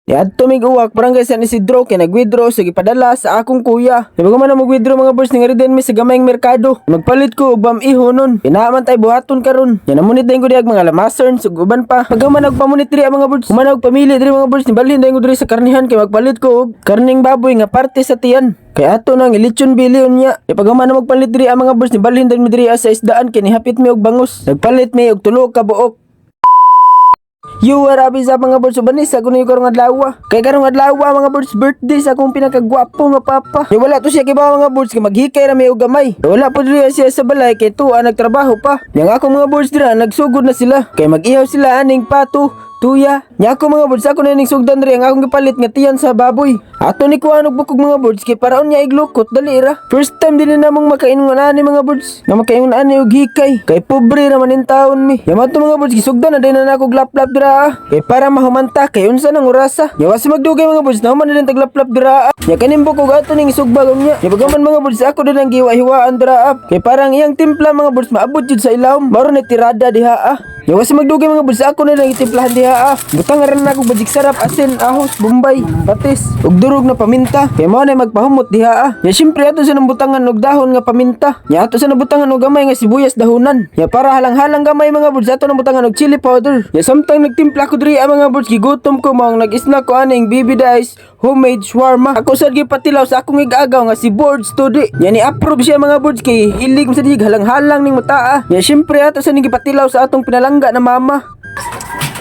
Niadto mig uwak barangay San Isidro kay nag-withdraw sa gipadala sa akong kuya. Diba man na mag-withdraw mga boss ni Reden mi sa gamayng merkado. Magpalit ko og bam-iho nun. Pinaaman tay buhaton karon. Yan namunit dayon ko diag mga lamasern ug uban pa. Pagman nagpamunit diri mga boss. Kumanag pamili diri mga boss ni balhin dayon ko diri sa karnihan kay magpalit ko og karning baboy nga parte sa tiyan. Kay ato nang ilitsyon bilyon niya. E pagman na magpalit diri ang mga boss ni balhin dayon mi diri sa isdaan kay nihapit mi og bangus. Nagpalit mi og tulo ka buok. Yo, arabi sa mga birds ubanis ako na yung karong adlaw. Kay karong adlaw mga birds birthday sa akong pinakagwapo nga papa. Yo wala to siya kiba mga birds kay maghikay ra may og gamay. Wala po diri siya sa balay kay tuwa nagtrabaho pa. Yang ako mga birds dira nagsugod na sila kay mag-ihaw sila aning pato. Tuya, nya ako mga birds ako na ning sugdan diri ang akong gipalit nga tiyan sa baboy. Ato ni kuha og bukog mga birds kay paraon niya iglukot dali ra. First time din na namong makainon ani mga birds. Nga makainon ani og hikay kay pobre ra man in taon mi. Yamato mga birds gisugdan na din na ako glaplap dira. Kay para mahumanta kay unsa nang orasa. Nya was magdugay mga birds na man din taglaplap dira. Nya kanin bukog ato ning sugbag niya. Nya bagaman mga birds ako din ang giwa-hiwaan dira. Kay parang iyang timpla mga birds maabot jud sa ilawom. Maro na tirada diha. Nya was magdugay mga birds ako na lang itimplahan diha. Butang ran na ako bajik sarap asin ahos bombay patis ug durog na paminta kay mao na magpahumot diha. Nya syempre ato sa nang butangan og dahon nga paminta. Nya ato sa nang butangan og gamay nga sibuyas dahonan. Nya para halang-halang gamay mga birds ato nang butangan og chili powder. Nya samtang nagtimpla ko diri mga birds gigutom ko mao nag-snack ko aning Baby Dice homemade shawarma. Ako sad gipatilaw sa akong igagaw nga si Birds Today. Nya ni approve siya mga birds kay hilig mo sa dig halang-halang ning mata. Nya syempre ato sa ning gipatilaw sa atong pinalangga na mama.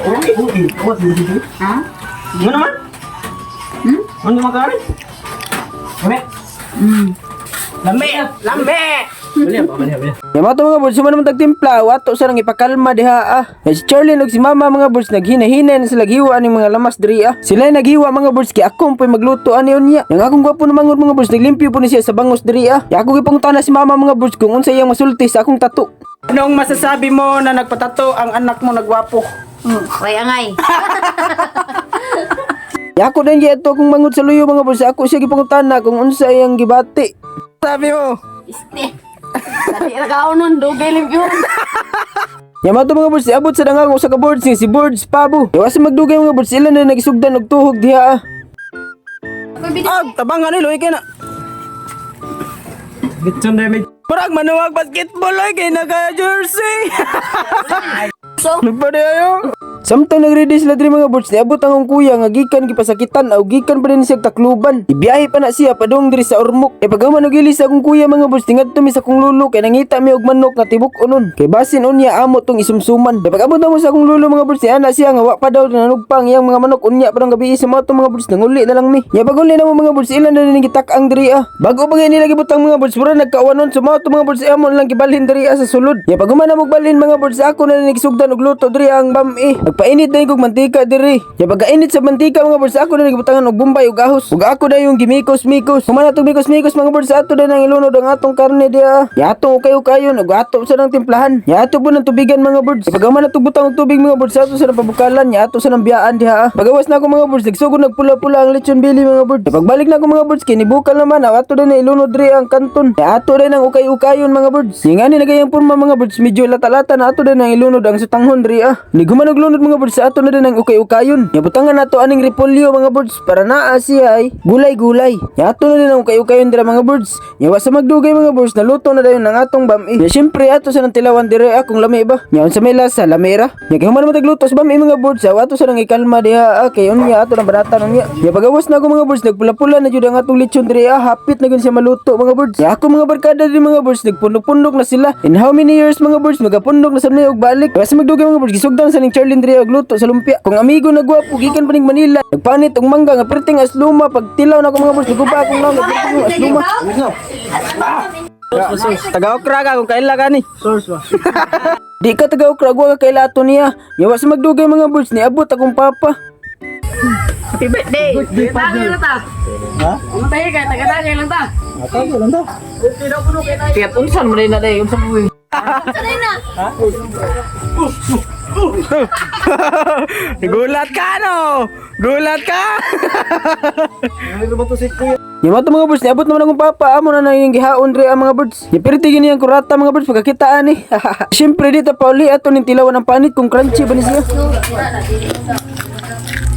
Ha? Ano naman? Ano naman kari? Lame. Lame! Lame! Bali. Yung mga mga birds, suman naman tagtimpla, wato sa nang ipakalma diha. Si Charlie ug si Mama mga birds, naghina-hina na sila giwa aning mga lamas diri. Sila naghiwa mga birds, kay akong po'y magluto ani unya. Yung akong gwapo na mangon mga birds, naglimpyo po ni siya sa bangus diri. Ako gipangutana si Mama mga birds kung unsa iyang masulti sa akong tato. Anong masasabi mo na nagpatato ang anak mo nagwapo? Way angay. Ako din giato akong mangut sa luyo mga birds, ako siya gipangutana kung unsa iyang gibati. Sabi mo? Iste. Dali ra ka nun, dugay lim yun. Yamato mga birds, abot sa dangang usa ka birds si Birds Pabo. Iwas magdugay mga birds, sila na nagisugdan og tuhog diha. Tabang ano loy kay na. Bitson damage. Parang manuwag basketball loy kay naka jersey. So, Nagpadayo. Samtang nagready sila diri mga birds, niabot ang kuya nga gikan gipasakitan aw gikan pa din siya takluban. Ibiyahe pa na siya padung diri sa Ormoc. E pagaman og ilis akong kuya mga birds, tingadto mi sa akong lulo kay nangita mi og manok nga tibok unon. Kay basin unya amo tong isumsuman. E pagabot mo sa akong lulo mga birds, ana siya nga wa pa daw nanugpang iyang mga manok unya parang gabi sa mga mga birds nanguli na lang mi. Nya paguli na mo mga birds, ilan na ning gitak-ang diri. Bago pa nila gibutang mga birds, mura nagkaawanon sa mga mga birds amo lang gibalhin diri sa sulod. Nya paguman na mo balhin mga birds, ako na nagsugdan og luto diri ang bam-i. Nagpainit na kog mantika diri. Ya pagkainit sa mantika mga birds, ako na nagibutangan og bombay ug ahos. Ug ako na yung gimikos-mikos. Kumana tong mikos-mikos mga birds, ato na nang ilunod ang atong karne dia. Ya ato kayo-kayon ug ato sa nang timplahan. Ya ato po nang tubigan mga birds. Pagaman na butang og tubig mga birds, ato sa nang pabukalan. Ya ato sa nang biyaan diha. Pagawas na ako mga birds, nagsugod nagpula-pula ang lechon bili mga birds. Pagbalik na ako mga birds, kinibukal naman ato na ilunod diri ang kanton. Ya ato rin ang ukay-ukayon mga birds. Ngani nagayang porma mga birds, medyo lata-lata na ato din ang ilunod ang sutanghon diri. Ni gumanog lunod mga birds, ato na din ang ukay-ukayon. Ya butangan nato aning repolyo mga birds para naa siya ay gulay-gulay. Ya ato na din ang ukay-ukayon dira mga birds. Ya wasa magdugay mga birds, naluto na dayon ang atong bam-i. Ya syempre ato sa nang tilawan diri akong lami ba. Ya unsa may lasa lamera. Ya kay human mo tagluto sa bam-i mga birds, ato sa nang ikalma diha kay unya ato nang banatan unya. Ya pagawas na ako mga birds, nagpula-pula na jud ang atong lechon diri hapit na gyud siya maluto mga birds. Ya ako mga barkada diri mga birds, nagpundok-pundok na sila. In how many years mga birds, magapundok na sa og balik. Wasa magdugay mga birds, gisugdan sa ning Charlene diri og luto sa lumpia. Kung amigo na gwapo gikan pa ning Manila, nagpanit og mangga nga perting asluma pagtilaw na ko mga boss, naguba akong lang perting asluma. Taga-okra ka kung kaila ka ni. Source ba? Di ka taga-okra, gwa ka kaila ato niya. Yawa sa magdugay mga boss, niabot akong papa. Happy birthday! tagay lang ta. Ha? Umatay ka, taga-tagay lang ta. Ako lang daw. Kaya unsan mo rin na day, unsan mo rin. Sanay na. Gulat ka no? Gulat ka? Yung mga birds, niabot naman akong papa. Amo na na yung gihaon rin ang mga birds. Yung piritigin niyang kurata mga birds, pagkakitaan eh. Siyempre dito pa uli, ato ning tilawan ng panit kung crunchy ba ni siya.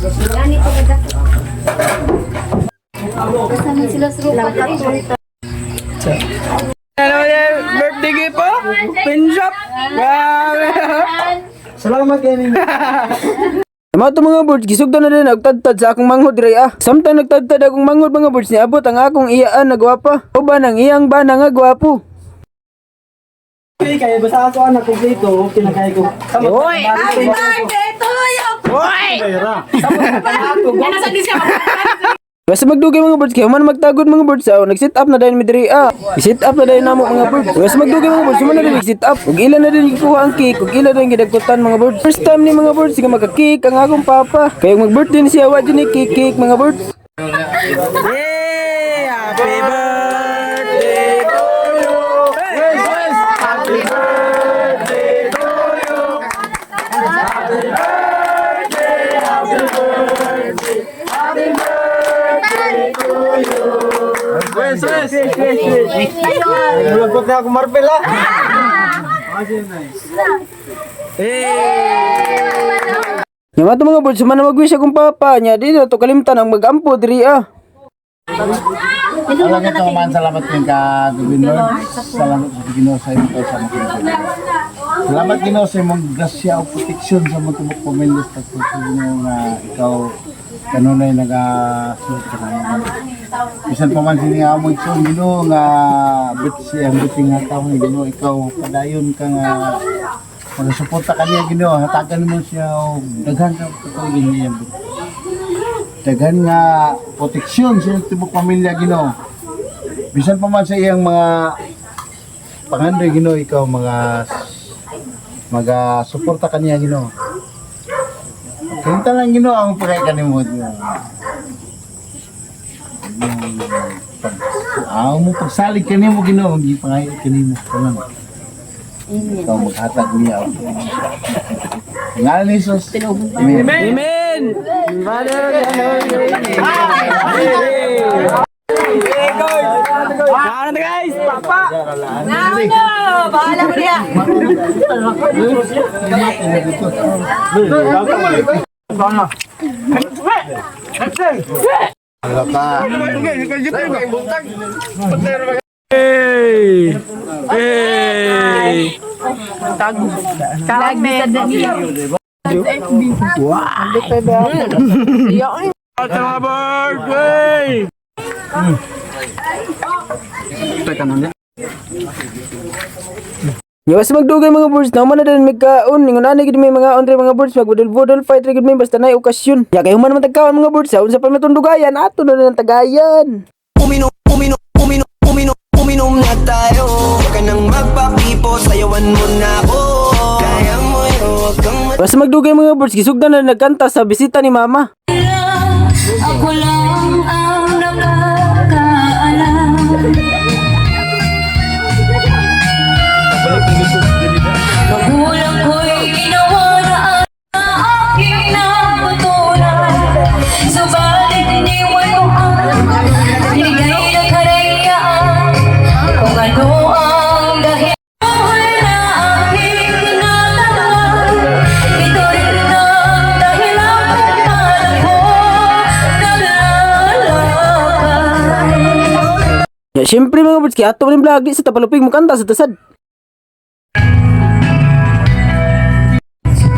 Gani pagkadako. Ano yung birthday gift po? Pin shop? Grabe. Salamat kayo. Mga ito mga birds, gisugdan na rin nagtadtad sa akong manghod rin Samtang nagtadtad akong manghod mga birds, niabot ang akong iyaan na gwapa. O ba nang iyang ba nga gwapo? Okay, kaya basta ako anak kumpleto, kinakaya ko. Hoy, happy birthday to you! Hoy! Yan nasa disya. Basta magdugay mga birds, kaya man magtagod mga birds, nag-sit up na dahil midri I-sit up na dahil namo mga birds. Basta magdugay mga birds, man na rin nag-sit up. Kung ilan na rin ikuha ang cake, kung ilan na rin gidagkutan mga birds. First time ni mga birds, sige magka-cake ang akong papa. Kaya mag-birthday ni siya, wadyo ni cake mga birds. Yay! Happy birthday to you! Happy birthday to you! Happy birthday, happy birthday, happy birthday to you! Wes! Nalagpot na ako marpel ha. Yung mga birds, man na mag-wish akong papa niya, dito to kalimtan ang mag-ampo diri Alam ito man, salamat din ka Gobernador. Salamat sa Ginoo sa imo sa mga Ginoo. Salamat Ginoo sa imong grasya o proteksyon sa mga tubok pamilya sa Ginoo nga ikaw kanunay nagasulod ka naman. Bisan pa man sini nga mo ito Ginoo nga bitsi ang biting nga tao ni Ginoo ikaw padayon ka nga magsuporta kaniya Ginoo hatagan mo siya og daghan ka patuloy niya. Daghan nga proteksyon sa tibok pamilya Ginoo. Bisan pa man sa iyang mga pangandoy Ginoo ikaw mga suporta kaniya Ginoo. Kinta lang Ginoo ang pagay kanimo. Mo pagsalig kanimo Ginoo gi pangay kanimo kanan. Ikaw maghatag niya. Ngalan ni Jesus. Amen. Amen! Ano na guys? Papa! Bahala mo niya. Hey! Hey! Kalag bisa niya. Happy birthday! Yawas magdugay mga birds, naman na din may kaon. Ningon na gid may mga on mga birds, magbudol-budol fight gid may basta na okasyon. Ya kayo man matagkaon mga birds, unsa pa matong dugayan, ato na lang tagayan. Uminom na tayo. Huwag ka nang magpapipo, sayawan mo na ako. Kaya mo yun, huwag kang Basta magdugay mga birds, gisugdan na nagkanta sa bisita ni mama. Ako lang ang nakakaalam. Magulang ko'y ginawa na ang aking naputulan. Subalit iniwan ko ang binigay ng karayaan. Kung ano ang dahil buhay na aking tinatalan. Ito rin ang dahilan kung paano ko naglalakad. Ya syempre mga birds, kaya ato rin vlog di sa tapalupig mo kanta sa tasad.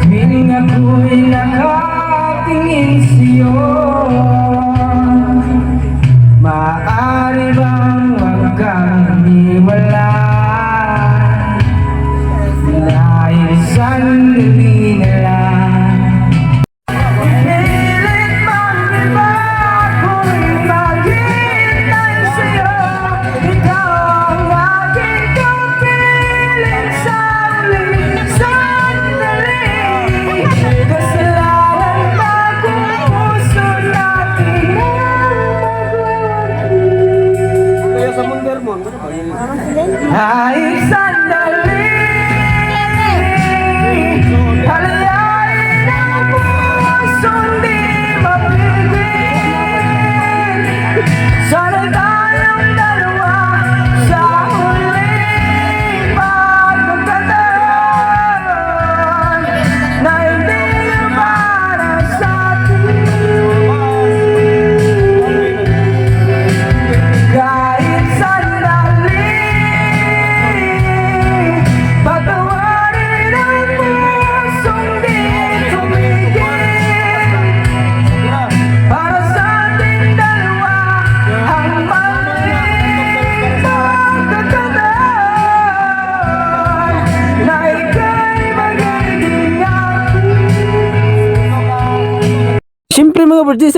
Piling ako'y nakatingin sa'yo. Maaari bang huwag kang hiwalay? Dahil sandali na lang. Pilit bang iba ako'y maghintay sa'yo? Ikaw ang aking kapiling sa uling sandali. Kasalanan ba kung puso na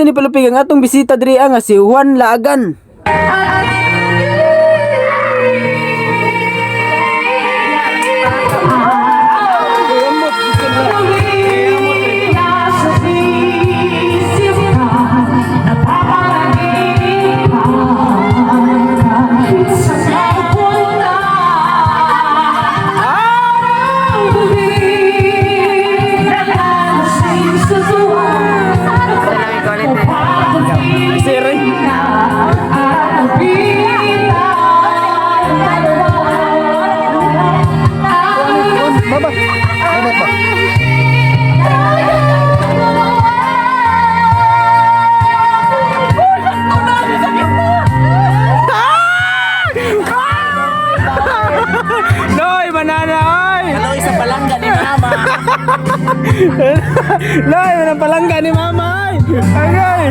sa ni palupig ang atong bisita diri nga si Juan Laagan. Loy, banana, oy! Hello, isa palangga ni mama. Loy, manang palangga ni mama, oy! Okay!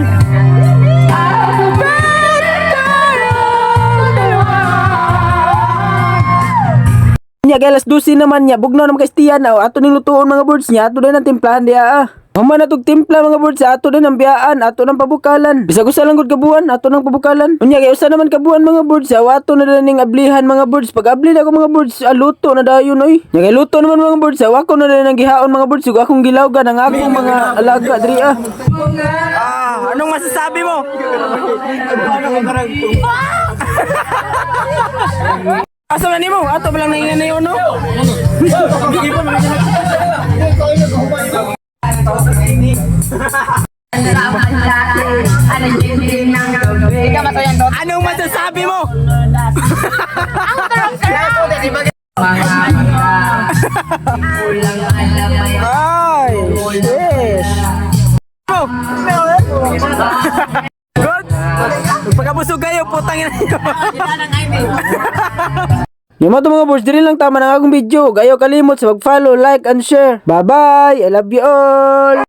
Nya galas 12 naman niya bugnaw naman kay Stian ato ning lutuon mga birds niya ato din ang timplahan diha. Mama na tug timpla mga birds ato din ang biyaan ato nang pabukalan. Bisag usa lang gud kabuan ato nang pabukalan. Unya kay usa naman kabuan mga birds ato na din ning ablihan mga birds. Pag abli na ko mga birds luto na dayon oy. Nya kay luto naman mga birds ako na din ang gihaon mga birds ug akong gilawgan ang akong mga alaga diri Anong masasabi mo? Asa man nimo? Ato ba lang naingan na yun, no? Anong masasabi mo? Ay, yes. Good? Pagkabusog kayo, putang ina nyo. Yung mga boys, diri lang tama ng akong video. Gayo kalimot sa mag-follow, like, and share. Bye-bye! I love you all!